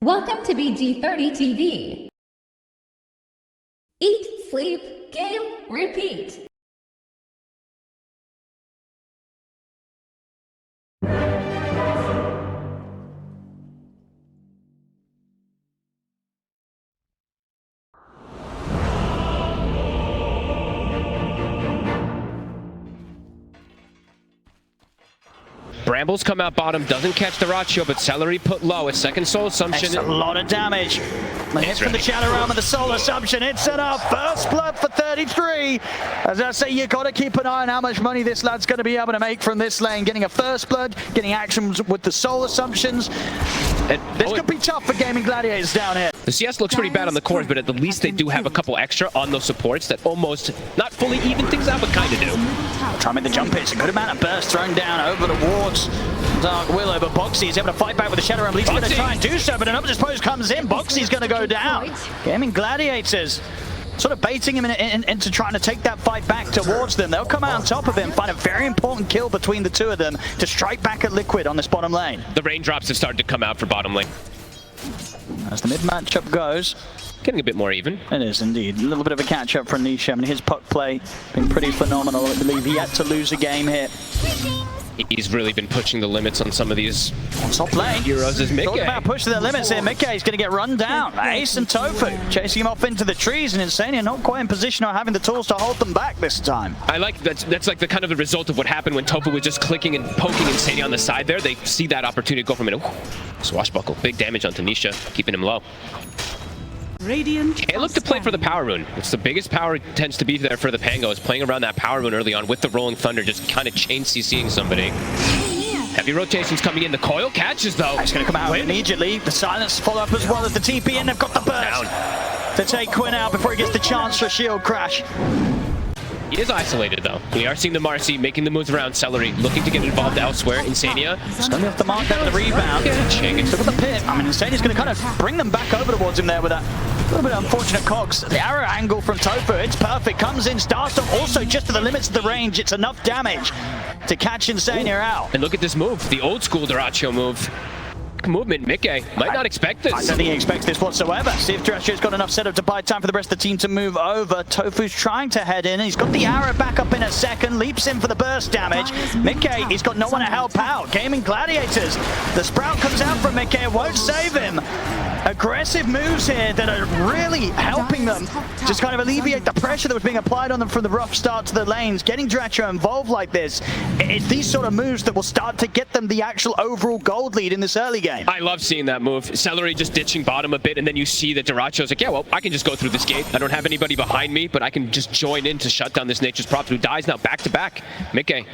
Welcome to BG30 TV. Eat, sleep, game, repeat. Brambles come out bottom, doesn't catch the Ratio, but Celery put low. A second Soul Assumption. It's a lot of damage. The hit from the Shadow Realm and the Soul Assumption. It's set up. First blood for 33. As I say, you got to keep an eye on how much money this lad's going to be able to make from this lane. Getting a first blood, getting actions with the Soul Assumptions. This could be tough for Gaimin Gladiators down here. The CS looks pretty bad on the cores, but at the least they do have a couple extra on those supports that almost, not fully even things out, but kind of do. Try to make the jump hits. A good amount of burst thrown down over towards Dark Willow, but Boxy is able to fight back with the Shadow Realm. He's going to try and do so, but another post comes in. Boxy's going to go down. Gaimin Gladiators sort of baiting him into trying to take that fight back towards them. They'll come out on top of him, find a very important kill between the two of them to strike back at Liquid on this bottom lane. The raindrops have started to come out for bottom lane. As the mid matchup goes, getting a bit more even. It is indeed. A little bit of a catch-up for Nisha. I mean, his puck play been pretty phenomenal. I believe he had to lose a game here. He's really been pushing the limits on some of these top lane heroes as Mickey. Talking about pushing the limits here, Mickey is going to get run down. Ace and Tofu chasing him off into the trees, and Insania not quite in position or having the tools to hold them back this time. I like that's like the kind of the result of what happened when Tofu was just clicking and poking Insania on the side there. They see that opportunity to go from it. Swashbuckle, big damage on Tanisha, keeping him low. Can't look to play for the power rune. It's the biggest power tends to be there for the Pangos. Playing around that power rune early on with the Rolling Thunder, just kind of chain CCing somebody. Heavy rotations coming in. The coil catches though. It's going to come out immediately. The silence follow up as well as the TP, and they've got the burst to take Quinn out before he gets the chance for a shield crash. He is isolated though. We are seeing the Marcy making the moves around. Celery looking to get involved elsewhere. Insania. It's going to be off the mark there with the rebound. Look at the pit. I mean, Insania's going to kind of bring them back over towards him there with that little bit of unfortunate cogs. The arrow angle from Tofu, it's perfect. Comes in. Starstorm also just to the limits of the range. It's enough damage to catch Insania out. And look at this move. The old school Dyrachyo move. Movement. Mickey might not expect this. I don't think he expects this whatsoever. See if Dyrachyo's got enough setup to buy time for the rest of the team to move over. Tofu's trying to head in, and he's got the arrow back up in a second, leaps in for the burst damage. Mickey, he's got no one to help out. Gaimin Gladiators. The Sprout comes out from Mickey, it won't save him. Aggressive moves here that are really helping them just kind of alleviate the pressure that was being applied on them from the rough start to the lanes. Getting Dyrachyo involved like this, it's these sort of moves that will start to get them the actual overall gold lead in this early game. I love seeing that move. Celery just ditching bottom a bit, and then you see that Dyrachyo's like, yeah, well, I can just go through this gate. I don't have anybody behind me, but I can just join in to shut down this Nature's Prophet who dies now back-to-back. Mickey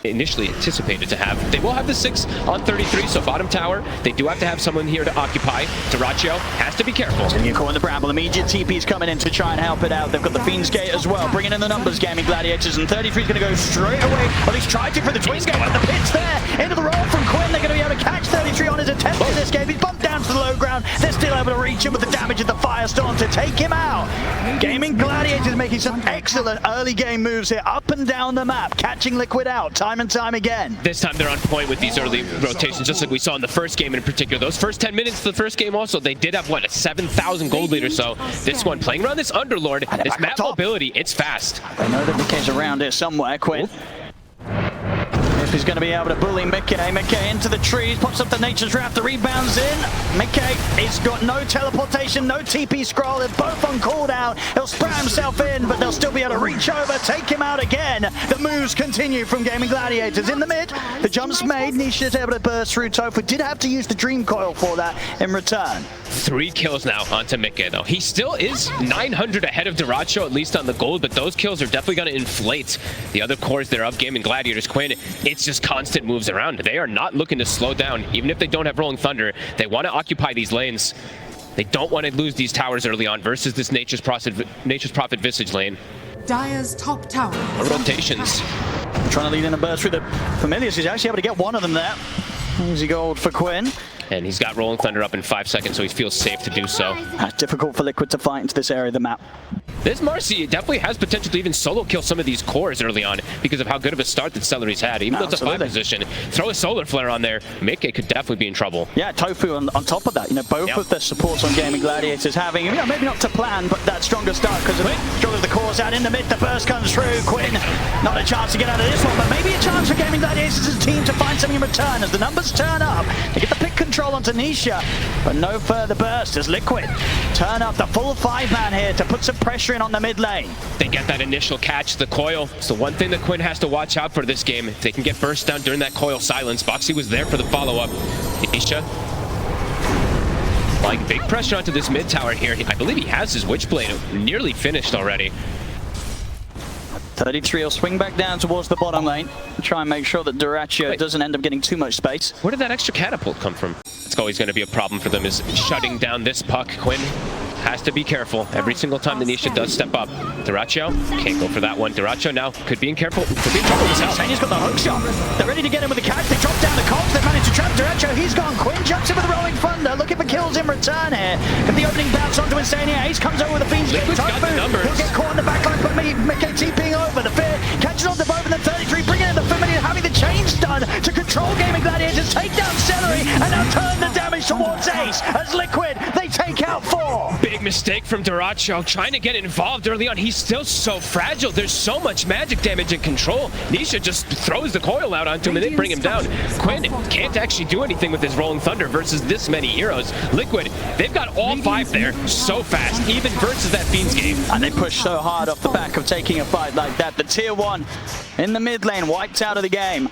initially anticipated to have. They will have the 6 on 33, so bottom tower, they do have to have someone here to occupy. Dyrachyo has to be careful. He's going to get caught in the bramble. Immediate TP's coming in to try and help it out. They've got the Fiend's Gate as well, bringing in the numbers, Gaimin Gladiators, and 33 is going to go straight away. Well, he's tried to for the Twins Gate, and the pit's there. Into the roll from Quinn. They're going to be able to catch 33 on his attempt to escape. He's bumped down to the low ground. They're still able to reach him with the damage of the Firestorm to take him out. Gaimin Gladiators making some excellent early game moves here, up and down the map, catching Liquid out time and time again. This time they're on point with these early rotations, just like we saw in the first game in particular. Those first 10 minutes of the first game also, they did have, what, a 7,000 gold lead or so. This one, playing around this Underlord, this map mobility, it's fast. They know that Mickey's around here somewhere, Quinn. If he's going to be able to bully Mickey into the trees, pops up the Nature's Wrath, the rebounds in. Mickey, he's got no teleportation, no TP scroll, they're both on cooldown. He'll spray himself in, but they'll still be able to reach over, take him out again. The moves continue from Gaimin Gladiators. In the mid, the jump's made, Nisha's able to burst through. Tofu did have to use the Dream Coil for that in return. 3 kills now onto Mickey, though. He still is 900 ahead of Dyrachyo, at least on the gold, but those kills are definitely going to inflate the other cores there of Gaimin Gladiators. Quinn, it's just constant moves around. They are not looking to slow down. Even if they don't have Rolling Thunder, they want to occupy these lanes. They don't want to lose these towers early on versus this Nature's Prophet Visage lane. Dire's top tower. Rotations. Trying to lead in a burst through the Familiars. He's actually able to get one of them there. Easy gold for Quinn. And he's got Rolling Thunder up in 5 seconds, so he feels safe to do so. Difficult for Liquid to fight into this area of the map. This Marcy definitely has potential to even solo kill some of these cores early on because of how good of a start that Celery's had. Even though it's a 5 position, throw a solar flare on there, Mickey could definitely be in trouble. Yeah, Tofu on top of that. You know, both of the supports on Gaimin Gladiators having, you know, maybe not to plan, but that stronger start because of the cores out in the mid. The burst comes through. Quinn, not a chance to get out of this one, but maybe a chance for Gaimin Gladiators' team to find something in return as the numbers turn up. They get the pick control onto Nisha, but no further burst as Liquid turn up the full 5-man here to put some pressure in on the mid lane. They get that initial catch, the coil. It's the one thing that Quinn has to watch out for this game. If they can get burst down during that coil silence. Boxy was there for the follow-up. Nisha applying big pressure onto this mid tower here. I believe he has his Witchblade nearly finished already. 33 will swing back down towards the bottom lane and try and make sure that Duraccio doesn't end up getting too much space. Where did that extra catapult come from? It's always going to be a problem for them, is shutting down this puck. Quinn has to be careful every single time the Nisha does step up. Duraccio can't go for that one. Duraccio now could be in trouble with himself. Sania's got the hook shot. They're ready to get him with the catch. They drop down the cogs. They manage to trap Duraccio. He's gone. Quinn jumps in with the Rolling Thunder, looking for kills in return here. Get the opening bounce onto Insania. Ace comes over with the Fiend's Liquid's got the numbers. He'll get caught in the backline, but Mickey TPing over. The Fear catches on to both of them. 33 bringing in the Familiar, having the chains done to control Gaimin Gladiators, take down Celery, and now turn the damage towards Ace as Liquid, they take out 4. Big mistake from Duraccio, trying to get involved early on. He's still so fragile. There's so much magic damage and control. Nisha just throws the coil out onto him and they bring him down. Quinn can't actually do anything with his Rolling Thunder versus this many heroes. Liquid, they've got all 5 there so fast, even versus that Fiend's game. And they push so hard off the back of taking a fight like that. The tier 1 in the mid lane wiped out of the game.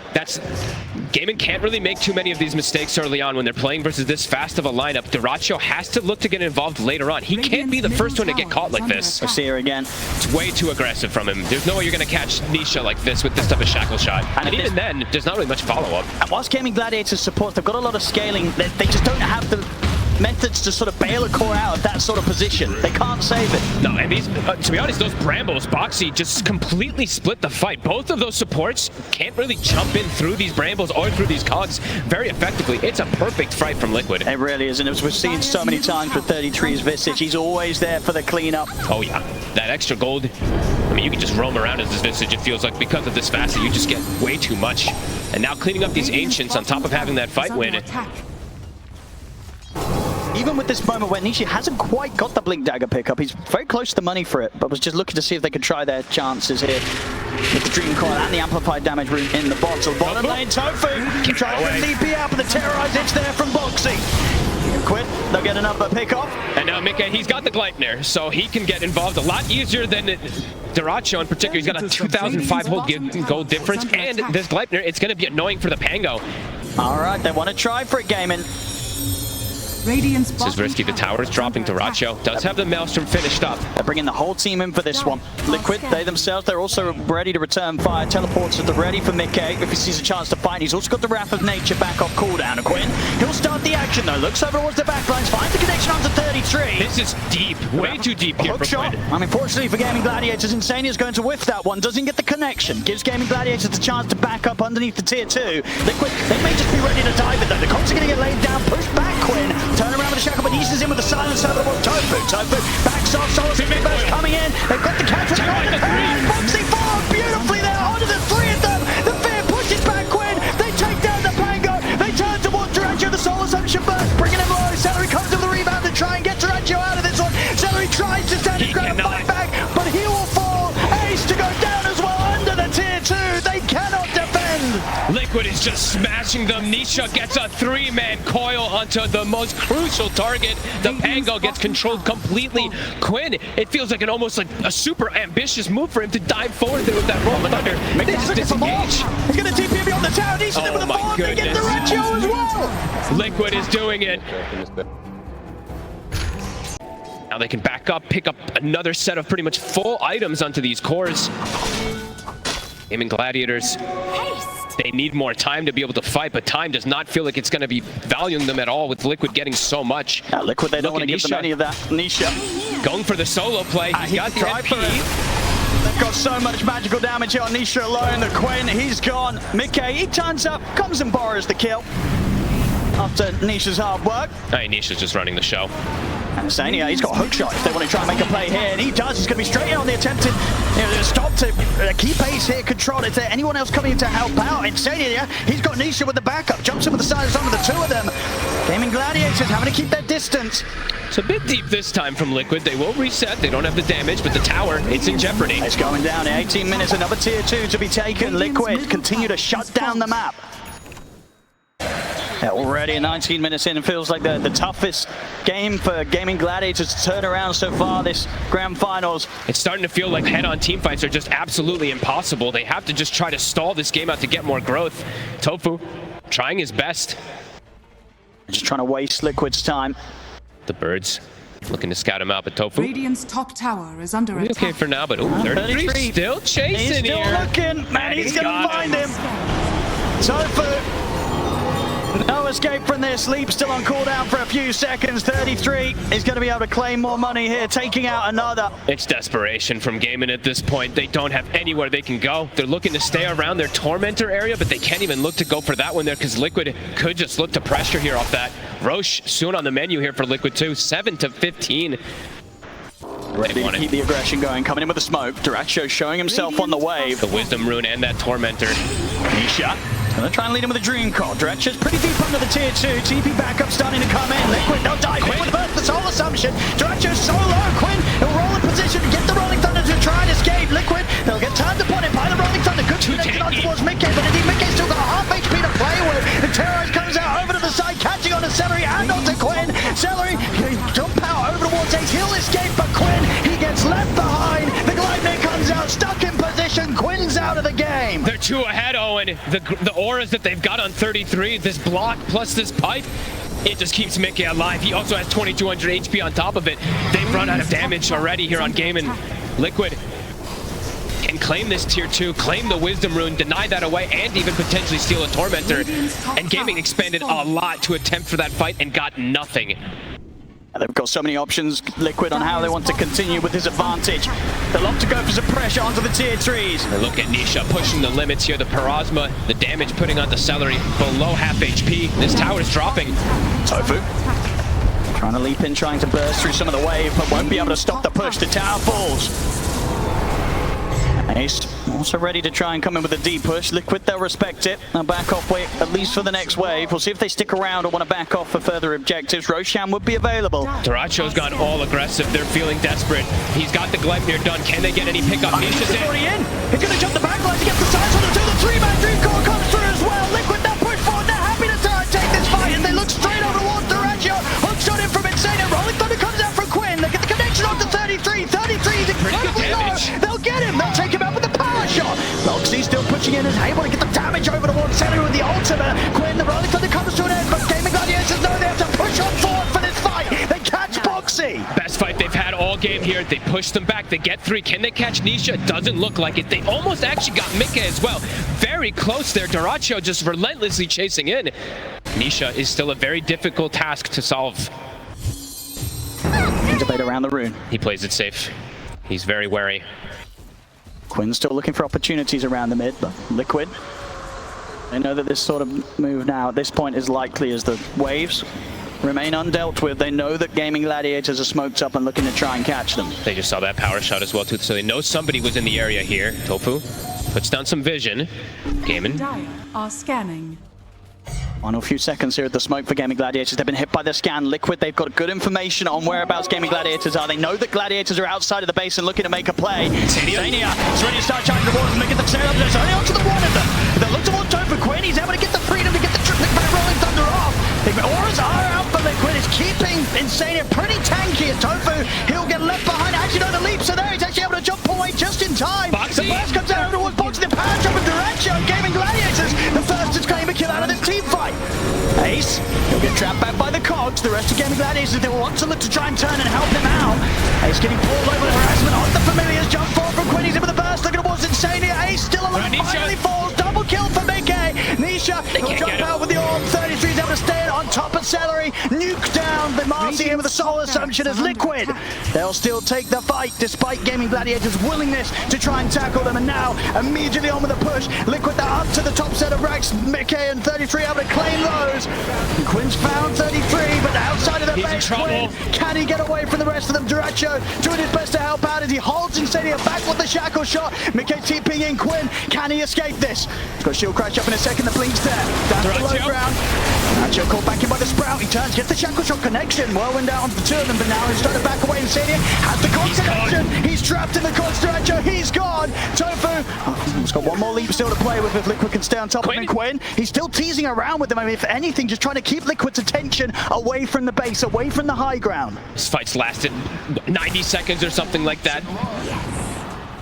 Gaimin can't really make too many of these mistakes early on when they're playing versus this fast of a lineup. Duraccio has to look to get involved later on. He can't be the first one to get caught like this. I see her again. It's way too aggressive from him. There's no way you're going to catch Nisha like this with this type of shackle shot. And even then, there's not really much follow-up. And whilst Gaimin Gladiators supports, they've got a lot of scaling. They just don't have the methods to sort of bail a core out of that sort of position. They can't save it. No, and these, to be honest, those Brambles, Boxy just completely split the fight. Both of those supports can't really jump in through these Brambles or through these cogs very effectively. It's a perfect fight from Liquid. It really is, and as we've seen so many times with 33's Visage, he's always there for the cleanup. Oh yeah, that extra gold. I mean, you can just roam around as this Visage, it feels like, because of this facet, you just get way too much. And now cleaning up these Ancients on top of having that fight win. Even with this moment where Nisha hasn't quite got the Blink Dagger pickup, he's very close to the money for it, but was just looking to see if they could try their chances here with the Dream Coil and the amplified damage room in the bottle. Bottom lane, Tofu trying to TP up, and the Terrorize hits there from Boxy. Quinn, they'll get another pick off. And now Mickey, he's got the Gleipnir, so he can get involved a lot easier than Duraccio in particular. He's got a 2,500 gold difference, and this Gleipnir, it's going to be annoying for the Pango. All right, they want to try for it, Gaimin. This is risky. The tower is dropping. Duraccio does have the Maelstrom finished up. They're bringing the whole team in for this one. Liquid, they themselves, they're also ready to return fire. Teleports at the ready for Mickey if he sees a chance to fight. He's also got the Wrath of Nature back off cooldown. Quinn, he'll start the action though. Looks over towards the backlines, finds the connection onto 33. This is deep, way too deep here for shot. Quinn. I mean, fortunately for Gaimin Gladiators, Insania's going to whiff that one. Doesn't get the connection. Gives Gaimin Gladiators the chance to back up underneath the tier 2. Liquid, they may just be ready to dive it though. The cogs are going to get laid down, push back Quinn. Turn around with the shackle, but Easton's in with the silence over towards Tofu. Tofu backs off, Solos and Midburst coming in. They've got the catch with the Boxy forward beautifully there onto the 3 of them. The Fear pushes back Quinn. They take down the Pango. They turn towards Duraccio. The Solar Assumption burst, bringing him low. Celery comes to the rebound to try and get Duraccio out of this one. Celery tries to stand his ground and fight back, but he will fall. Ace to go down as well under the tier 2. They cannot defend. Liquid is just smashing them. Nisha gets a 3-man coil onto the most crucial target. The Pango gets controlled completely. Quinn, it feels like almost like a super ambitious move for him to dive forward there with that Rolling Thunder. They just disengage. He's going to TP beyond the tower. He's in with the forward. They get Duraccio as well. Liquid is doing it. Now they can back up, pick up another set of pretty much full items onto these cores. Gaimin Gladiators, they need more time to be able to fight, but time does not feel like it's going to be valuing them at all with Liquid getting so much. Now Liquid, they don't want to give them any of that. Nisha going for the solo play. He's got the MP. They've got so much magical damage here on Nisha alone. The Quinn, he's gone. Mickey, he turns up, comes and borrows the kill. after Nisha's hard work. Hey, Nisha's just running the show. And Sania, he's got a hook shot if they want to try and make a play here, and he does. He's going to be straight in on the attempted stop to keep pace here, control. Is there anyone else coming in to help out? And Sania, he's got Nisha with the backup, jumps in with the side of some of the two of them. Gaimin Gladiators having to keep their distance. It's a bit deep this time from Liquid. They will reset. They don't have the damage, but the tower, it's in jeopardy. It's going down in 18 minutes, another tier 2 to be taken. Liquid continue to shut down the map. Already 19 minutes in, it feels like the toughest game for Gaimin Gladiators to turn around so far this grand finals. It's starting to feel like head-on team fights are just absolutely impossible. They have to just try to stall this game out to get more growth. Tofu trying his best. Just trying to waste Liquid's time. The birds looking to scout him out, but Tofu Radiant's top tower is under attack. okay for now, but 33 still chasing He's still here. looking, man, he's gonna find him. Tofu. No escape from this. Leap still on cooldown for a few seconds. 33 is going to be able to claim more money here, taking out another. It's desperation from Gaimin at this point. They don't have anywhere they can go. They're looking to stay around their Tormentor area, but they can't even look to go for that one there because Liquid could just look to pressure here off that. Roche soon on the menu here for Liquid too. 7 to 15. Ready to keep the aggression going. Coming in with the smoke. Duraxio showing himself on the wave. The Wisdom Rune and that Tormentor. Nisha. Gonna try and lead him with a Dream Call. Duraxio's pretty deep under the tier 2. TP backup starting to come in. Liquid, no dive. Quinn with the burst, the soul assumption. Duraxio's so low. Quinn, he'll roll in position to get the Rolling Thunder to try and escape. Liquid, they'll get turned upon him by the Rolling Thunder. Good connection on towards Mickey, but indeed Mickey's still got half HP to play with. The Terrorize comes out over to the side, catching on to Celery and onto Quinn. Celery, jump out over towards Ace. He'll escape, but Quinn, he gets left behind. The Gleipnir comes out, stuck in position. Quinn's out of the game. They're 2 ahead, Owen. The auras that they've got on 33, this block plus this pipe, it just keeps Mickey alive. He also has 2200 HP on top of it. They've run out of damage already here on Gaimin. Liquid can claim this tier 2, claim the Wisdom Rune, deny that away, and even potentially steal a Tormentor. And Gaimin expanded a lot to attempt for that fight and got nothing. They've got so many options, Liquid, on how they want to continue with this advantage. They'll opt to go for some pressure onto the tier 3s. They look at Nisha pushing the limits here. The Parasma, the damage putting on the Celery below half HP. This tower is dropping. Tofu trying to leap in, trying to burst through some of the wave, but won't be able to stop the push. The tower falls. Ace also ready to try and come in with a deep push. Liquid, they'll respect it. They'll back off, wait, at least for the next wave. We'll see if they stick around or want to back off for further objectives. Roshan would be available. Duraccio's gone all aggressive. They're feeling desperate. He's got the Gleipnir done. Can they get any pickup? Nisha's already in. He's going to jump the backline to get the sides on the 2. The 3-man Dream Core comes through as well. Liquid, they'll push forward. They're happy to take this fight, and they look straight over towards Duracio. Hook shot in from Insane. Rolling Thunder comes out from Quinn. They get the connection onto 33. 33 is incredibly low. They'll get him. They'll take him out with the power shot. Loxy still pushing in, is able to get the damage over towards Celery with the ultimate. Quinn, the Rolling Thunder comes to an end, but Gaimin Gladiators know they have to push on forward for this fight. They catch Boxy. Best fight they've had all game here. They push them back. They get 3. Can they catch Nisha? Doesn't look like it. They almost actually got Mika as well. Very close there. Duracio just relentlessly chasing in. Nisha is still a very difficult task to solve. Debate around the rune. He plays it safe. He's very wary. Quinn's still looking for opportunities around the mid, but Liquid, they know that this sort of move now at this point is likely as the waves remain undealt with. They know that Gaimin Gladiators are smoked up and looking to try and catch them. They just saw that power shot as well too, so they know somebody was in the area here. Tofu puts down some vision. Gaimin Are scanning. Final few seconds here at the smoke for Gaimin Gladiators. They've been hit by the scan. Liquid, they've got good information on whereabouts Gaimin Gladiators are. They know that Gladiators are outside of the base and looking to make a play. Zania is ready to start charging the waters and making them sail up. There's only onto the one of them. They look towards Tofu. Quinn, he's able to get the freedom to get the triplet back Rolling Thunder off. The auras are out for Liquid. It's keeping Insania pretty tanky as Tofu. He'll get left behind. Actually, no, the leaps are there. He's actually able to jump away just in time. Boxy. The burst comes out over towards Boxy. The power jump in direction. Gaimin Gladiators, the first to claim a kill out of this team fight. Ace, he'll get trapped back by the cogs. The rest of Gaimin Gladiators, they will want to look to try and turn and help him out. Ace getting pulled over the harassment on the Familiars. Jump forward from Quinn. He's in with the burst. Looking towards Insania. Ace still alive. Finally falls. Double kill for Mickey. Nisha will jump out with the orb. 33 is able to stay on top of Celery. Nuke down the Darcy here with a solo assumption as Liquid. They'll still take the fight despite Gaimin Gladiators' willingness to try and tackle them. And now, immediately on with a push. Liquid, they're up to the top set of racks. Mickey and 33 able to claim those. And Quinn's found 33, but outside of the base, Quinn, can he get away from the rest of them? Duracho doing his best to help out as he holds Insania back with the shackle shot. Mickey TPing in Quinn. Can he escape this? He's got shield crash up in a second. The blink's there. Down to the low ground. Duracho caught back in by the Sprout. He turns, gets the shackle shot connection. Whirlwind out onto the two of them, but now he's trying to back away. Insania has the Conch connection. He's trapped in the Conch. Duracho, he's gone. Tofu, he's got one more leap still to play with if Liquid can stay on top of him. Quinn, he's still teasing around with them. I mean, if anything, just trying to keep Liquid's attention away from the base, away from the high ground. This fight's lasted 90 seconds or something like that.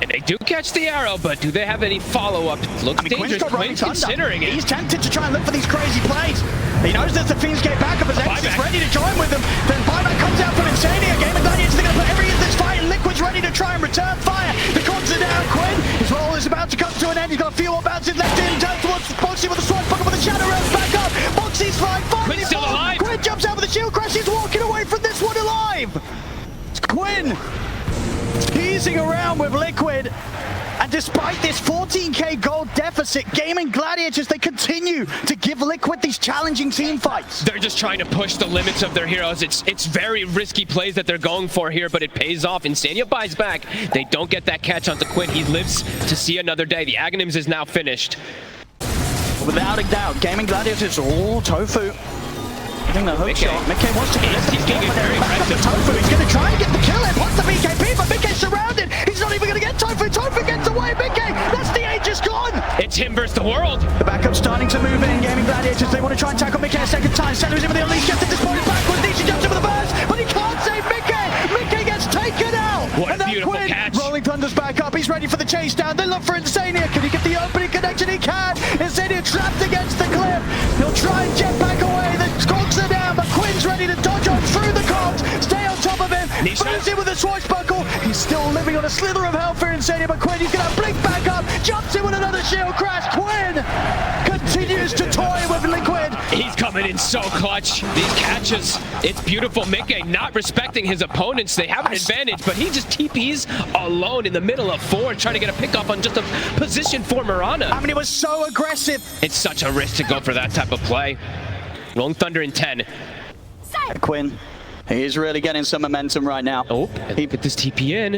And they do catch the arrow, but do they have any follow-up? Looks dangerous. Quinn's considering it. He's tempted to try and look for these crazy plays. He knows there's the Fiends Gate backup as X is ready to join with them. Then buyback comes out from Insania. Gaimin Gladiators, they're going to put everything in this fight, and Liquid's ready to try and return fire. The Conch are down. Quinn, his roll is about to come to an end. He's got a few more bounces left in. Turns towards Boxy with a sword bucket with a shadow rails back up. Boxy's flying. Quinn's still alive. Quinn jumps out with a shield crash. He's walking away from this one alive. It's Quinn teasing around with Liquid. And despite this 14k gold deficit, Gaimin Gladiators, they continue to give Liquid these challenging team fights. They're just trying to push the limits of their heroes. It's very risky plays that they're going for here, but it pays off. Insania buys back. They don't get that catch onto Quinn. He lives to see another day. The Aghanims is now finished. Without a doubt, Gaimin Gladiators, Tofu. I think the hook shot. Mickey wants to get He's getting very aggressive. Tofu. He's going to try and get the kill in. Wants the BKB, but Mickey's surrounded. He's not even going to get Tofu. Tofu gets away. Mickey, that's the age is gone. It's him versus the world. The backup's starting to move in. Gaimin Gladiators, they want to try and tackle Mickey a second time. Senna's in with the Unleash, gets it disappointed backwards. Nisha jumps in with the burst, but he can't save Mickey. Mickey gets taken out. What a beautiful Quinn, catch. Rolling Thunder's back up. He's ready for the chase down. They look for Insania. Can he get the opening connection? He can. Insania trapped against the cliff. He'll try and jet back away. The Skunks are down, but Quinn's ready to dodge on through the cogs. Stay on top of him. Moves in with a swashbuckle. He's still living on a slither of health for Insania, but Quinn, he's going to blink back up. Jumps in with another shield crash. Quinn continues to toy with Liquid. He's coming in so clutch. These catches, it's beautiful. Mickey not respecting his opponents. They have an advantage, but he just TPs alone in the middle of four, trying to get a pick off on just a position for Mirana. I mean, it was so aggressive. It's such a risk to go for that type of play. Rolling Thunder in 10. Quinn, he is really getting some momentum right now. Oh, he put this TP in.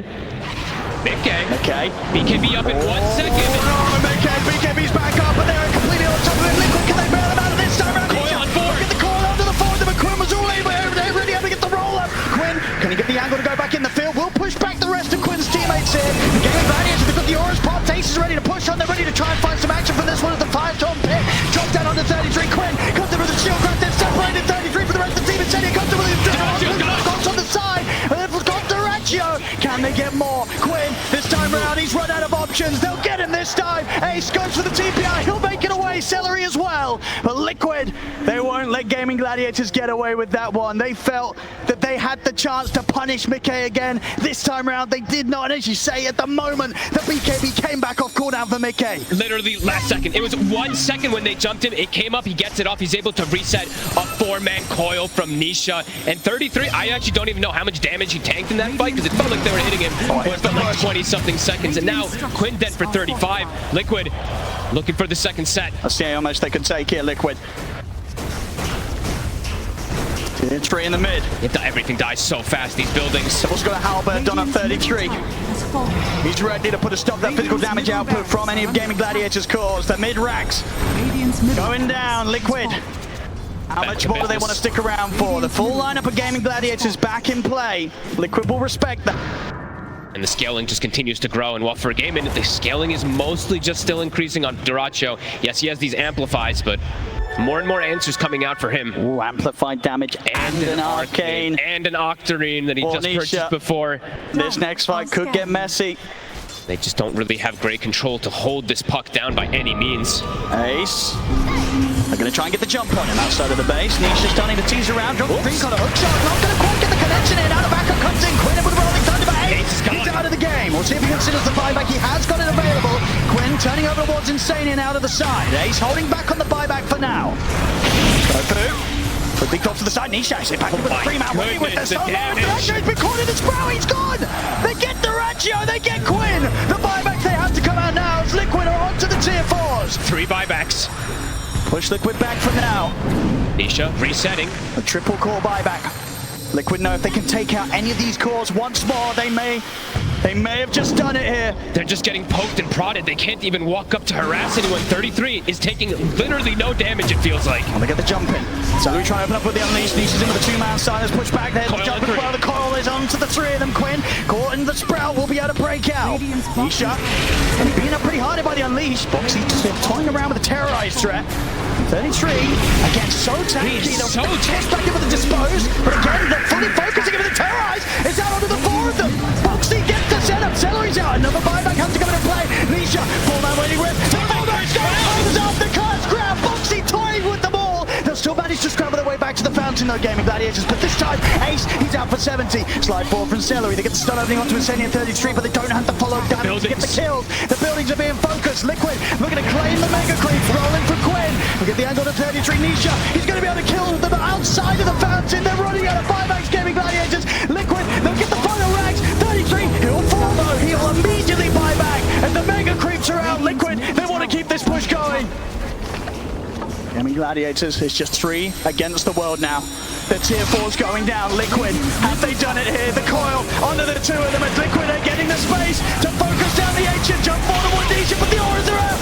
Mickey. Okay. BKB up in 1 second. Oh, BKB's back up, but they're completely on top of it. Liquid, can they bail them out of this time around? Coil on board. Get the coil onto the forward, but Quinn was all able. They're really able to get the roll up. Quinn, can he get the angle to go back in the field? We'll push back the rest of Quinn's teammates here. The Gaimin Gladiators, they've got the auras popped. Ace is ready to push on. They're ready to try and find some action from this one at the Firestorm pit. Drops down onto 33. Quinn comes in with a shield crash. Then separated 33 for the rest of the team. And Teddy comes in with his Skunks on the side. And then got Duracho. Can they get more? Quinn, this time around, he's run out of options. They'll get him this time. Ace goes for the TPI. He'll make it away. Celery as well. But Liquid, they won't let Gaimin Gladiators get away with that one. They felt that they had the chance to punish Mickey again. This time around, they did not. And as you say, at the moment, the BKB came back off cooldown for Mickey. Literally last second. It was 1 second when they jumped him. It came up. He gets it off. He's able to reset a 4-man coil from Nisha. And 33, I actually don't even know how much damage he tanked in that fight because it felt like they were hitting him for it felt like 20-something seconds. And now Quinn dead for 35. Liquid looking for the second set. Let's see how much they can take here, Liquid. Three in the mid. Everything dies so fast, these buildings. Double's got a halberd done on 33. He's ready to put a stop to that physical damage output from any of Gaimin Gladiators' cores. The mid racks going down. Liquid. How much more do they want to stick around for? The full lineup of Gaimin Gladiators back in play. Liquid will respect that. And the scaling just continues to grow. And while for Gaimin, the scaling is mostly just still increasing on Duracho. Yes, he has these amplifies, but more and more answers coming out for him. Ooh, amplified damage and an arcane. And an Octarine that he just purchased before. This next fight could get messy. They just don't really have great control to hold this puck down by any means. Ace. They're going to try and get the jump on him outside of the base. Nisha's starting to tease around. Drop the green on a hook shot. Not going to quite get the connection in. Out of backup comes in. Quinn with a rolling thunder. But Ace, he's out of the game. We'll see if he considers the buyback. He has got it available. Quinn turning over towards Insania out of the side. Ace holding back on the buyback for now. Tofu. The big top to the side. Nisha actually back up with a three-man waiting with their stone. He's been caught in the sprout. He's gone. They get the Ratio. They get Quinn. The buybacks they have to come out now as Liquid are onto the tier 4s. 3 buybacks. Push Liquid back from now. Nisha resetting. A triple core buyback. Liquid know if they can take out any of these cores once more, they may have just done it here. They're just getting poked and prodded. They can't even walk up to harass anyone. 33 is taking literally no damage, it feels like. Well, they get the jump in. So we try to open up with the Unleash. Nisha's in with the 2-man silence. Push back there. The jump as well. The coil is onto the 3 of them. Quinn caught in the Sprout will be able to break out. Nisha being up pretty hard by the Unleash. Boxy toying around with the Terrorize threat. 33, again, so tanky. They'll test back in with the Dispose, but again, they're fully focusing in with the Terrorize. It's out onto the 4 of them. Boxy gets the setup. Celery's out. Another buyback has to come into play. Nisha, 4-man waiting with. The 4-man comes off the curse grab. Boxy toying with them all. They'll still manage to scramble their way back to the fountain, though, Gaimin Gladiators. But this time, Ace, he's out for 70. Slide forward from Celery. They get the stun opening onto Ascension 33, but they don't have to follow damage to get the kills. The buildings are being focused. Liquid looking to claim the Mega Creep. Rolling for Quinn. Look at the angle to 33. Nisha, he's going to be able to kill them outside of the fountain. They're running out of buybacks, Gaimin Gladiators. Liquid, they'll get the final rags. 33, he'll fall though. He'll immediately buy back. And the Mega Creeps are out. Liquid, they want to keep this push going. Gaimin Gladiators is just 3 against the world now. The tier 4's going down. Liquid, have they done it here? The coil onto the 2 of them, and Liquid are getting the space to focus down the ancient jump forward with Nisha, but the auras are out.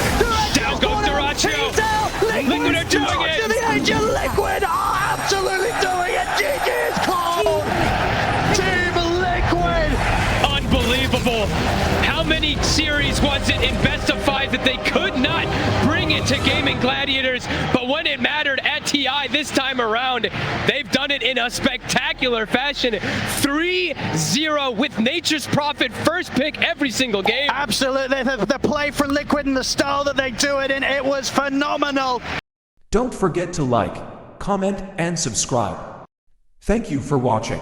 Down goes Duracio. He's out. Liquid are doing it. To the ancient. Liquid are absolutely doing it. GG is called. Team Liquid. Unbelievable. How many series was it in best of 5 that they could not bring it to Gaimin Gladiators, but when it mattered at TI this time around, they've done it in a spectacular fashion. 3-0 with Nature's Prophet first pick every single game. Absolutely. The play from Liquid and the style that they do it in, it was phenomenal. Don't forget to like, comment, and subscribe. Thank you for watching.